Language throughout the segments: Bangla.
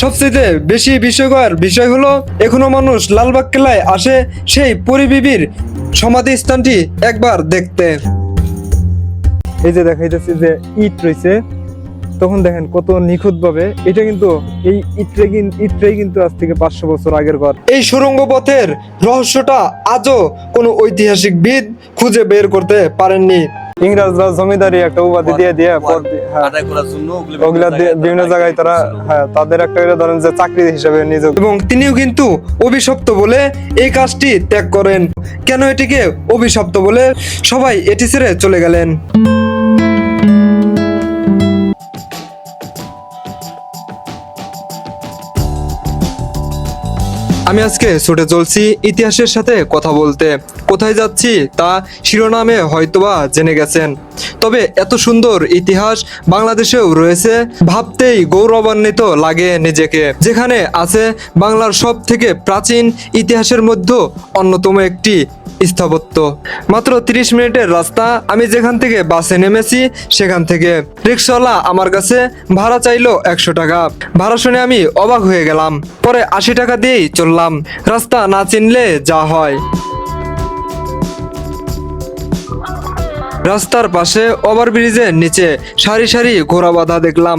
সবচেয়ে বেশি বিস্ময়কর বিষয় হলো এখনো মানুষ লালবাগ কেল্লায় আসে সেই পরিবিবির সমাধি স্থানটি একবার দেখতে। এই যে দেখাইতেছি যে ইট রয়েছে, তখন দেখেন কত নিখুঁত ভাবে এটা কিন্তু এই ইটটাই কিন্তু আজ থেকে 500 বছর আগের ঘর। এই সুড়ঙ্গ পথের রহস্যটা আজও কোনো ঐতিহাসিকবিদ খুঁজে বের করতে পারেননি। ইংরেজরা জমিদারি একটা উপাধি দিয়ে ওগুলা বিভিন্ন জায়গায় তারা তাদের একটা ধরেন যে চাকরি হিসেবে নিয়োগ, এবং তিনিও কিন্তু অভিশপ্ত বলে এই কাজটি ত্যাগ করেন। কেন এটিকে অভিশপ্ত বলে সবাই এটি ছেড়ে চলে গেলেন? আমি আজকে ছুটে চলছি ইতিহাসের সাথে কথা বলতে। কোথায় যাচ্ছি তা শিরোনামে হয়তোবা জেনে গেছেন, তবে এত সুন্দর ইতিহাস বাংলাদেশেও রয়েছে ভাবতেই গৌরবান্বিত লাগে নিজেকে। যেখানে আছে বাংলার সব থেকে প্রাচীন ইতিহাসের মধ্যে অন্যতম একটি স্থাপত্য। মাত্র 30 মিনিটের রাস্তা। আমি যেখান থেকে বাসে নেমেছি সেখান থেকে রিক্সাওয়ালা আমার কাছে ভাড়া চাইলো 100 টাকা। ভাড়া শুনে আমি অবাক হয়ে গেলাম। পরে 80 টাকা দিয়েই চললাম। রাস্তা না চিনলে যা হয়। রাস্তার পাশে ওভারব্রিজের নিচে সারি সারি ঘোড়া বাঁধা দেখলাম।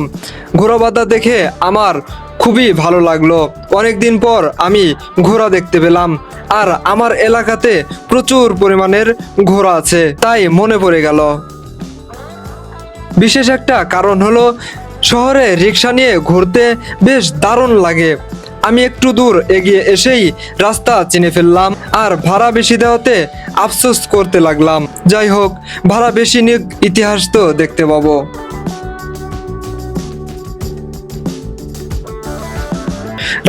ঘোড়া বাঁধা দেখে আমার খুবই ভালো লাগলো। অনেকদিন পর আমি ঘোড়া দেখতে পেলাম, আর আমার এলাকাতে প্রচুর পরিমাণের ঘোড়া আছে, তাই মনে পড়ে গেল। বিশেষ একটা কারণ হলো শহরে রিক্সা নিয়ে ঘুরতে বেশ দারুণ লাগে। আমি একটু দূর এগিয়ে এসেই রাস্তা চিনে ফেললাম, আর ভাড়া বেশি দেওয়াতে আফসোস করতে লাগলাম। যাই হোক, ভাড়া বেশি নিক, ইতিহাস তো দেখতে পাবো।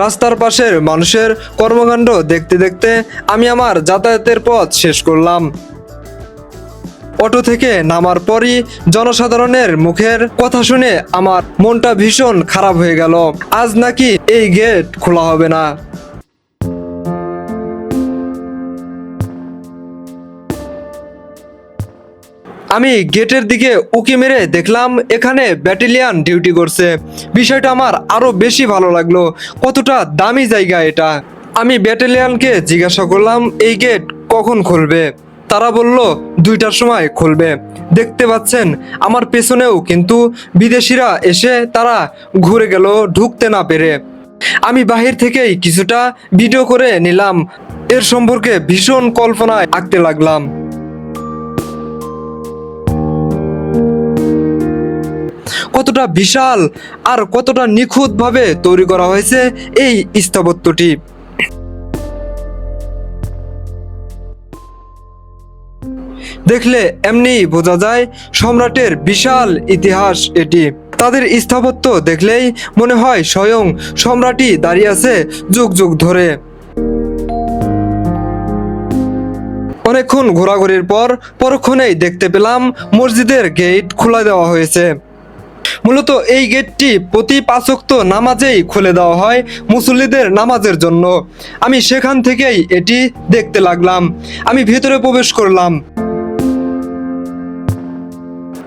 রাস্তার পাশের মানুষের কর্মকাণ্ড দেখতে দেখতে আমি আমার যাতায়াতের পথ শেষ করলাম। অটো থেকে নামার পরই জনসাধারণের মুখের কথা শুনে আমার মনটা ভীষণ খারাপ হয়ে গেল। আজ নাকি এই গেট খোলা হবে না। আমি গেটের দিকে উকি মেরে দেখলাম এখানে ব্যাটালিয়ন ডিউটি করছে। বিষয়টা আমার আরো বেশি ভালো লাগলো। কতটা দামি জায়গা এটা। আমি ব্যাটালিয়নকে জিজ্ঞাসা করলাম এই গেট কখন খুলবে। তারা বলল 2টার সময় খুলবে। দেখতে পাচ্ছেন আমার পেছনেও কিন্তু বিদেশিরা এসে তারা ঘুরে গেল ঢুকতে না পেরে। আমি বাহির থেকেই কিছুটা ভিডিও করে নিলাম। এর সম্পর্কে ভীষণ কল্পনায় আঁকতে লাগলাম। কতটা বিশাল আর কতটা নিখুঁতভাবে তৈরি করা হয়েছে এই স্থাপত্যটি। দেখলে এমনি বোঝা যায় সম্রাটের বিশাল ইতিহাস এটি। তাদের স্থাপত্য দেখলেই মনে হয় স্বয়ং সম্রাটই দাঁড়িয়ে আছে যুগ যুগ ধরে। অনেকক্ষণ ঘোরাঘুরির পর পরক্ষণেই দেখতে পেলাম মসজিদের গেট খুলে দেওয়া হয়েছে। মূলত এই গেটটি প্রতি 5 ওয়াক্ত নামাজেই খুলে দেওয়া হয় মুসল্লিদের নামাজের জন্য। আমি সেখান থেকেই এটি দেখতে লাগলাম। আমি ভেতরে প্রবেশ করলাম।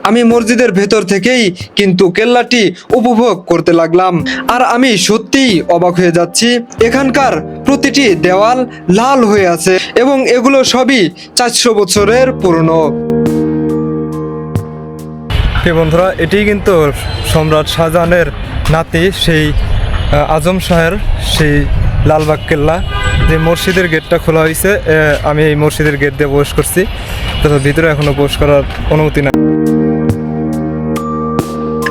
আমি মসজিদের ভেতর থেকেই কিন্তু কেল্লাটি উপভোগ করতে লাগলাম। আর আমি সত্যিই অবাক হয়ে যাচ্ছি। এখানকার প্রতিটি দেওয়াল লাল হয়ে আছে এবং এগুলো সবই 400 বছরের পুরনো। বন্ধুরা, এটি কিন্তু সম্রাট শাহজাহানের নাতি সেই আজম শাহের সেই লালবাগ কেল্লা। যে মসজিদের গেটটা খোলা হয়েছে, আমি এই মসজিদের গেট দিয়ে প্রবেশ করছি। তো ভিতরে এখনো প্রবেশ করার অনুমতি নাই।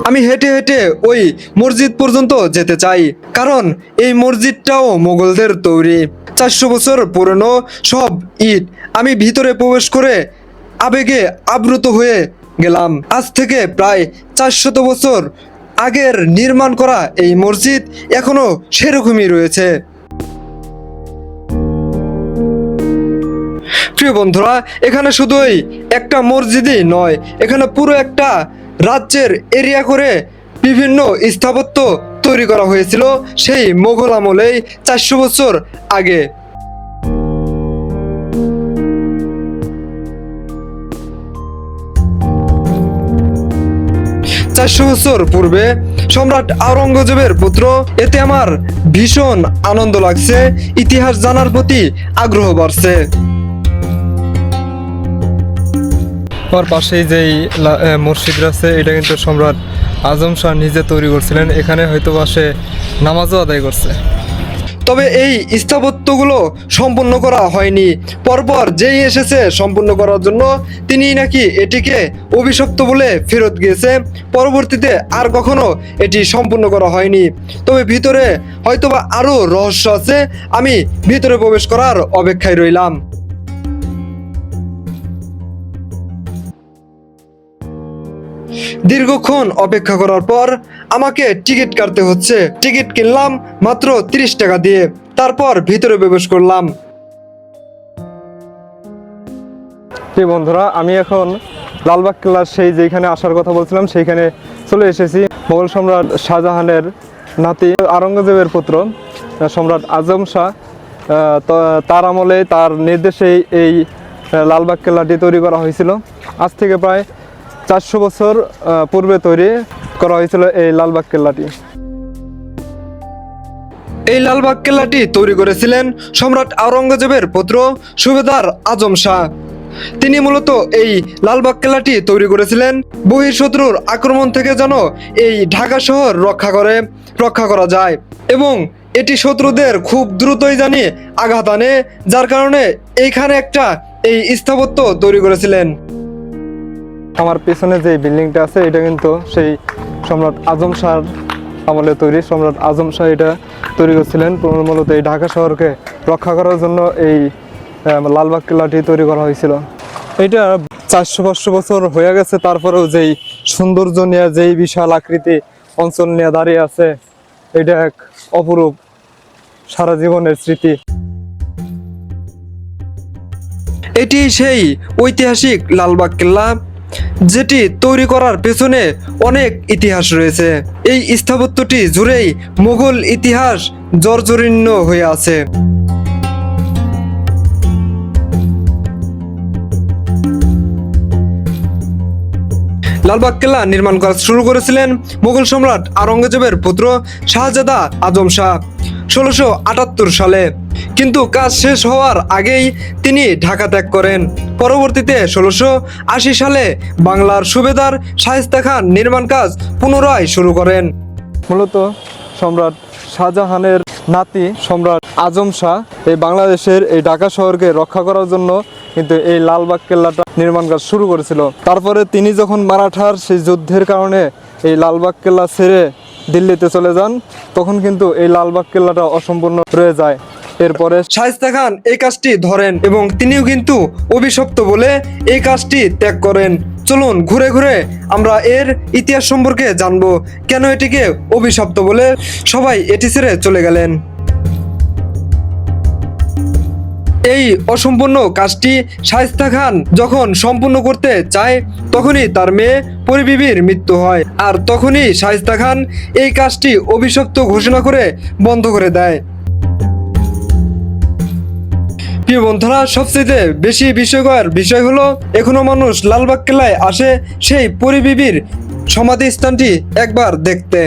আমি হেঁটে হেঁটে ওই মসজিদ পর্যন্ত যেতে চাই, কারণ এই মসজিদটাও মোগলদের তৈরি। 400 বছর পুরনো সব ইট। আমি ভিতরে প্রবেশ করে আবেগে আপ্লুত হয়ে গেলাম। আজ থেকে প্রায় 400 বছর আগের নির্মাণ করা এই মসজিদ এখনো সেরকমই রয়েছে। প্রিয় বন্ধুরা, এখানে শুধুই একটা মসজিদই নয়, এখানে পুরো একটা রাজ্যের এরিয়া করে বিভিন্ন স্থাপত্য তৈরি করা হয়েছিল সেই মোগল আমলেই 400 বছর আগে। 400 বছর পূর্বে সম্রাট আওরঙ্গজেবের পুত্র। এতে আমার ভীষণ আনন্দ লাগছে, ইতিহাস জানার প্রতি আগ্রহ বাড়ছে। আমার পাশেই যেই মসজিদ আছে, এটা কিন্তু সম্রাট আজম শাহ নিজে তৈরি করছিলেন। এখানে হয়তো সে নামাজও আদায় করছে। তবে এই স্থাপত্যগুলো সম্পূর্ণ করা হয়নি। পরপর যেই এসেছে সম্পূর্ণ করার জন্য, তিনি নাকি এটিকে অভিশপ্ত বলে ফেরত গিয়েছে। পরবর্তীতে আর কখনো এটি সম্পূর্ণ করা হয়নি। তবে ভিতরে হয়তোবা আরো রহস্য আছে, আমি ভিতরে প্রবেশ করার অপেক্ষায় রইলাম। দীর্ঘক্ষণ অপেক্ষা করার পর আমাকে টিকিট কাটতে হচ্ছে। টিকিট কিনলাম মাত্র 30 টাকা দিয়ে। তারপর ভিতরে প্রবেশ করলাম। বন্ধুরা, আমি এখন লালবাগ কেল্লার সেই যেখানে আসার কথা বলছিলাম সেইখানে চলে এসেছি। মোগল সম্রাট শাহজাহানের নাতি আওরঙ্গজেবের পুত্র সম্রাট আজম শাহ, তার আমলে তার নির্দেশেই এই লালবাগ কেল্লাটি তৈরি করা হয়েছিল। আজ থেকে প্রায় 400 বছর পূর্বে তৈরি করা হয়েছিল এই লালবাগ কেল্লাটি। এই লালবাগ কেল্লাটি তৈরি করেছিলেন সম্রাট আওরঙ্গজেবের পুত্র সুবেদার আজম শাহ। তিনি মূলত এই লালবাগ কেল্লাটি তৈরি করেছিলেন বহিঃশত্রুর আক্রমণ থেকে যেন এই ঢাকা শহর রক্ষা করা যায়, এবং এটি শত্রুদের খুব দ্রুতই জানি আঘাত আনে, যার কারণে এইখানে একটা এই স্থাপত্য তৈরি করেছিলেন। আমার পেছনে যে বিল্ডিংটা আছে এটা কিন্তু সেই সম্রাট আজম শাহর আমলে তৈরি। সম্রাট আজম শাহ এটা তৈরি করছিলেন মূলত এই ঢাকা শহরকে রক্ষা করার জন্য। এই লালবাগ কেল্লাটি তৈরি করা হয়েছিল। এটা 400-500 বছর হয়ে গেছে, তারপরেও যেই সৌন্দর্য নিয়ে, যেই বিশাল আকৃতি অঞ্চল নিয়ে দাঁড়িয়ে আছে, এটা এক অপরূপ সারা জীবনের স্মৃতি। এটি সেই ঐতিহাসিক লালবাগ কেল্লা, যেটি তৈরি করার পেছনে অনেক ইতিহাস রয়েছে। এই স্থাপত্যটি জুড়েই মুঘল ইতিহাস জর্জরিন্ন হয়ে আছে। লালবাগ কেল্লা নির্মাণ করা শুরু করেছিলেন মুঘল সম্রাট আওরঙ্গজেবের পুত্র শাহজাদা আজম শাহ 1678 সালে। কিন্তু কাজ শেষ হওয়ার আগেই তিনি ঢাকা ত্যাগ করেন। পরবর্তীতে 1680 সালে বাংলার সুবেদার শায়েস্তা খান নির্মাণ কাজ পুনরায় শুরু করেন। মূলত সম্রাট শাহজাহানের নাতি সম্রাট আজম শাহ এই বাংলাদেশের এই ঢাকা শহরকে রক্ষা করার জন্য কিন্তু এই লালবাগ কেল্লাটা নির্মাণ কাজ শুরু করেছিল। তারপরে তিনি যখন মারাঠার সেই যুদ্ধের কারণে এই লালবাগ কেল্লা ছেড়ে দিল্লিতে চলে যান, তখন কিন্তু এই লালবাগ কেল্লাটা অসম্পূর্ণ রয়ে যায়। এরপরে শায়েস্তা খান এই কাজটি ধরেন এবং তিনিও কিন্তু অভিশপ্ত বলে এই কাজটি ত্যাগ করেন। চলুন ঘুরে ঘুরে আমরা এর ইতিহাস সম্পর্কে জানবো, কেন এটিকে অভিশপ্ত বলে সবাই এটি ছেড়ে চলে গেলেন। এই অসম্পূর্ণ কাজটি শায়েস্তা খান যখন সম্পূর্ণ করতে চায়, তখনই তার মেয়ে পরিবিবির মৃত্যু হয়, আর তখনই শায়েস্তা খান এই কাজটি অভিশপ্ত ঘোষণা করে বন্ধ করে দেয়। প্রিয় বন্ধুরা, সবচেয়ে বেশি বিস্ময়কর বিষয় হলো এখনো মানুষ লালবাগ কেল্লায় আসে সেই পরিবিবির সমাধি স্থানটি একবার দেখতে।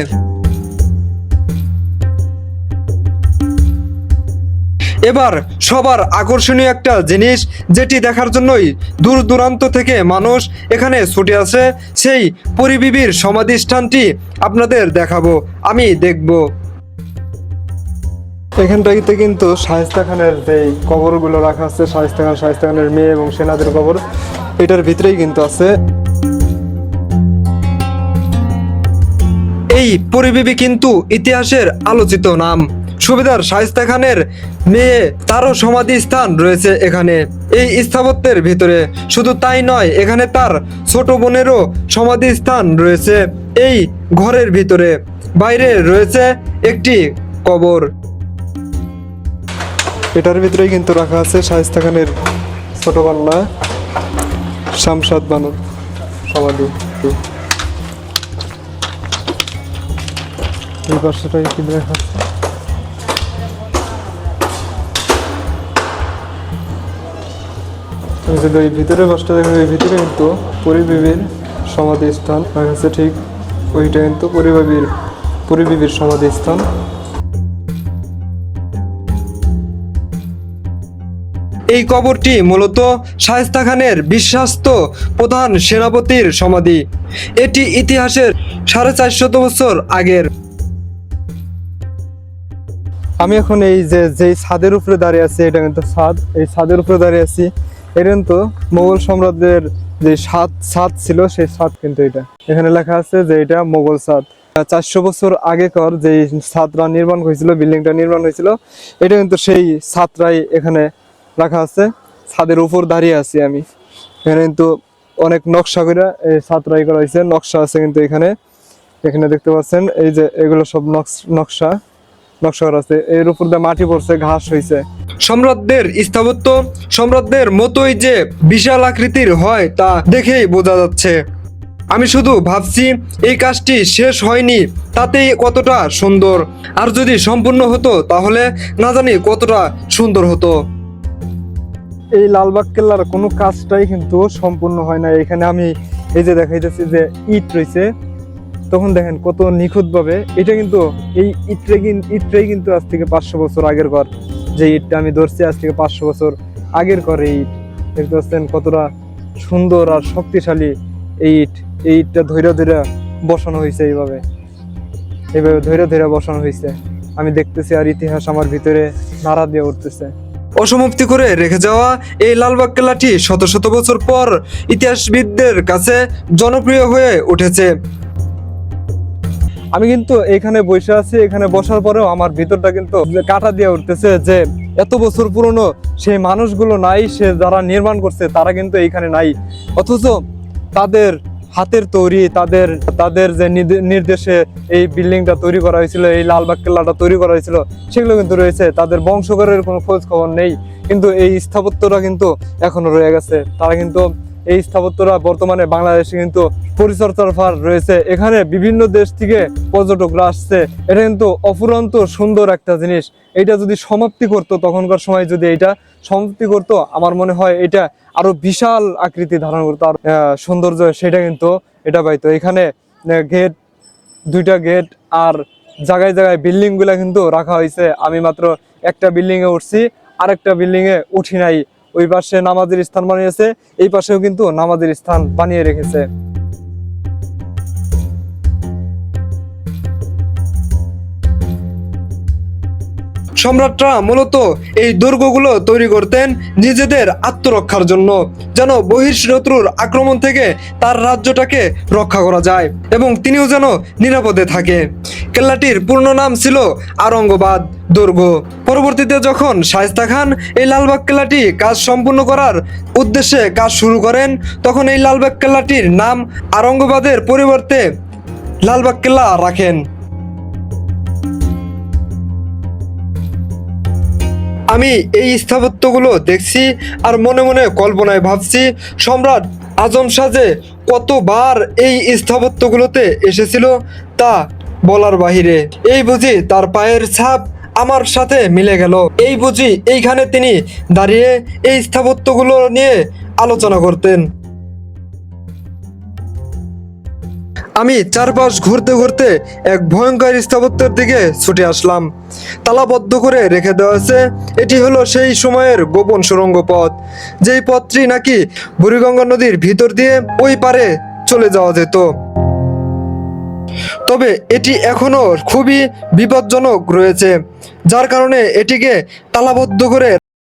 এবার সবার আকর্ষণীয় একটা জিনিস, যেটি দেখার জন্যই দূর দূরান্ত থেকে মানুষ এখানে ছুটে আসে, সেই পরিবিবির সমাধি স্থানটি আপনাদের দেখাবো, আমি দেখব। এখানটাতে কিন্তু শায়েস্তা খানের যে কবরগুলো রাখা আছে, শায়েস্তা খানের মেয়ে এবং সেনাদের কবর এটার ভিতরেই কিন্তু আছে। এই পরিবিবি কিন্তু ইতিহাসের আলোচিত নাম। সুবেদার শায়েস্তা খানের মেয়ে, তারও সমাধি স্থান রয়েছে এখানে এই স্থাপত্যের ভিতরে। শুধু তাই নয়, এখানে তার ছোট বোনেরও সমাধি স্থান রয়েছে এই ঘরের ভিতরে। বাইরে রয়েছে একটি কবর। এটার ভিতরেই কিন্তু রাখা আছে শায়েস্তা খানের ছোট কন্যা শামশাদ বানুর সমাধি। এই পাশটাই কিন্তু দেখা যাচ্ছে। যদি ওই ভিতরে বাসটা দেখো, এই ভিতরে কিন্তু পরিবিবির সমাধি স্থান রাখা আছে ঠিক ওইটা কিন্তু পরিবিবির সমাধিস্থান। এই কবরটি মূলত শায়েস্তা খানের বিশ্বস্ত প্রধান সেনাপতির সমাধি। এটি ইতিহাসের 450 বছর আগের। আমি এখন এই যেই ছাদের উপরে দাঁড়িয়ে আছি, এটা কিন্তু ছাদ। এই ছাদের উপরে দাঁড়িয়ে আছি, এটা কিন্তু মোগল সম্রাটদের যে ছাদ ছিল, সেই ছাদ কিন্তু এটা। এখানে লেখা আছে যে এটা মোগল ছাদ। 400 বছর আগেকার যে ছাদটা নির্মাণ হয়েছিল, বিল্ডিংটা নির্মাণ হয়েছিল, এটা কিন্তু সেই ছাদটাই এখানে রাখা আছে। ছাদের উপর দাঁড়িয়ে আছি আমি। এখানে কিন্তু অনেক নকশা করে এই ছাদটাই করা হয়েছে, নকশা আছে কিন্তু এখানে দেখতে পাচ্ছেন। এই যে এগুলো সব নকশা করা আছে। এর উপর দিয়ে মাটি পড়ছে, ঘাস হয়েছে। সম্রাটদের স্থাপত্য সম্রাটদের মতোই যে বিশাল আকৃতির হয় তা দেখেই বোঝা যাচ্ছে। আমি শুধু ভাবছি এই কাজটি শেষ হয়নি তাতেই কতটা সুন্দর, আর যদি সম্পূর্ণ হতো তাহলে না জানি কতটা সুন্দর হতো। এই লালবাগ কেল্লার কোনো কাজটাই কিন্তু সম্পূর্ণ হয় না। এখানে আমি এই যে দেখাইতেছি যে ইট রয়েছে, তখন দেখেন কত নিখুঁতভাবে। এটা কিন্তু এই ইটটাই কিন্তু আজ থেকে 500 বছর আগের ঘর। যে ইটটা আমি ধরছি আজ থেকে 500 বছর আগের ঘর। এই ইট দেখতে পাচ্ছেন কতটা সুন্দর আর শক্তিশালী। এই ইটটা ধৈর্য বসানো হয়েছে, এইভাবে ধৈর্য বসানো হয়েছে। আমি দেখতেছি আর ইতিহাস আমার ভিতরে নাড়া দিয়ে উঠতেছে। অসমাপ্তি করে রেখে যাওয়া এই লালবাগ কেল্লাটি শত শত বছর পর ইতিহাসবিদদের কাছে জনপ্রিয় হয়ে উঠেছে। আমি কিন্তু এখানে বসে আছি, এখানে বসার পরেও আমার ভিতরটা কিন্তু কাটা দিয়ে উঠতেছে যে এত বছর পুরনো সেই মানুষগুলো নাই, সে যারা নির্মাণ করছে তারা কিন্তু এইখানে নাই। অথচ তাদের হাতের তৈরি, তাদের যে নির্দেশে এই বিল্ডিংটা তৈরি করা হয়েছিল, এই লালবাগ কেল্লাটা তৈরি করা হয়েছিল, সেগুলো কিন্তু রয়েছে। তাদের বংশধরের কোনো খোঁজ খবর নেই, কিন্তু এই স্থাপত্যটা কিন্তু এখনো রয়ে গেছে। তারা কিন্তু এই স্থাপত্যরা বর্তমানে বাংলাদেশে কিন্তু পরিচর্যার ভার রয়েছে। এখানে বিভিন্ন দেশ থেকে পর্যটকরা আসছে। এটা কিন্তু অফুরন্ত সুন্দর একটা জিনিস। এটা যদি সমাপ্তি করতো, তখনকার সময় যদি এটা সমাপ্তি করতো, আমার মনে হয় এটা আরো বিশাল আকৃতি ধারণ করতো, আর সৌন্দর্য সেটা কিন্তু এটা পাইতো। এখানে দুইটা গেট আর জায়গায় জায়গায় বিল্ডিং গুলা কিন্তু রাখা হয়েছে। আমি মাত্র একটা বিল্ডিং এ উঠছি, আরেকটা বিল্ডিং এ উঠি নাই। ওই পাশে নামাজের স্থান বানিয়েছে, এই পাশেও কিন্তু নামাজের স্থান বানিয়ে রেখেছে। সম্রাটরা মূলত এই দুর্গগুলো তৈরি করতেন নিজেদের আত্মরক্ষার জন্য, যেন বহিঃশত্রুর আক্রমণ থেকে তার রাজ্যটাকে রক্ষা করা যায় এবং তিনিও যেন নিরাপদে থাকে। কেল্লাটির পূর্ণ নাম ছিল আরঙ্গবাদ দুর্গ। পরবর্তীতে যখন শায়েস্তা খান এই লালবাগ কেল্লাটি কাজ সম্পূর্ণ করার উদ্দেশ্যে কাজ শুরু করেন, তখন এই লালবাগ কেল্লাটির নাম আরঙ্গবাদের পরিবর্তে লালবাগ কেল্লা রাখেন। আমি এই স্থাপত্যগুলো দেখছি আর মনে মনে কল্পনায় ভাবছি সম্রাট আজম শাহ যে কতবার এই স্থাপত্যগুলোতে এসেছিল তা বলার বাহিরে। এই বুঝি তার পায়ের ছাপ আমার সাথে মিলে গেল। এই বুঝি এইখানে তিনি দাঁড়িয়ে এই স্থাপত্যগুলো নিয়ে আলোচনা করতেন। আমি চারপাশ ঘুরতে ঘুরতে এক ভয়ঙ্কর স্থাপত্যের দিকে ছুটে আসলাম। তালাবদ্ধ করে রেখে দেওয়া আছে। এটি হলো সেই সময়ের গোপন সুড়ঙ্গ পথ, যেই পথটি নাকি বুড়িগঙ্গা নদীর ভিতর দিয়ে ওই পারে চলে যাওয়া যেত। তবে এটি এখনো খুবই বিপজ্জনক রয়েছে, যার কারণে এটিকে তালাবদ্ধ করে